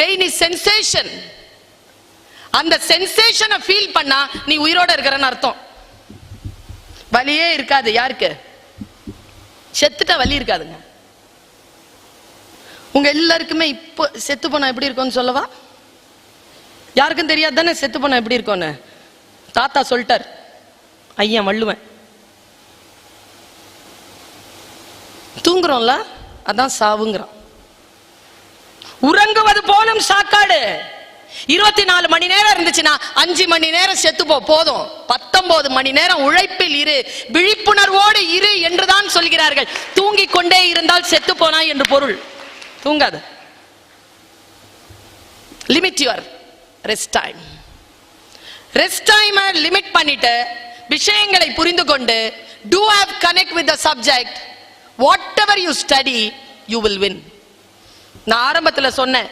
Pain is sensation. அந்த சென்சேஷனை feel பண்ணா நீ உயிரோட இருக்கிறன்னு அர்த்தம். வலியே இருக்காது. யாருக்கு? செத்துட்டா வலி இருக்காதுங்க. உங்க எல்லாருக்குமே இப்போ செத்து போனா எப்படி இருக்கும்னு சொல்லவா? யாருக்கும் தெரியாது தானே செத்து போனா எப்படி இருக்கும்னு. தாத்தா சொல்லிட்டார், ஐயா வள்ளுவன். தூங்குறோம்ல, அதான் சாவுங்கிறான். உறங்குவது போலும் சாக்காடு. 24 மணி நேரம் இருந்துச்சுன்னா 5 மணி நேரம் செத்துப்போ போதும். 19 மணி நேரம் உழைப்பில் இரு, விழிப்புணர்வோடு இரு என்றுதான் சொல்கிறார்கள். தூங்கிக் கொண்டே இருந்தால் செத்து போனா என்று பொருள். தூங்காத. Limit your rest time. Rest time limit பண்ணிட்டு விஷயங்களை புரிந்து கொண்டு do have connect with the subject. Whatever you study, you will win. நான் ஆரம்பத்தில் சொன்னேன்,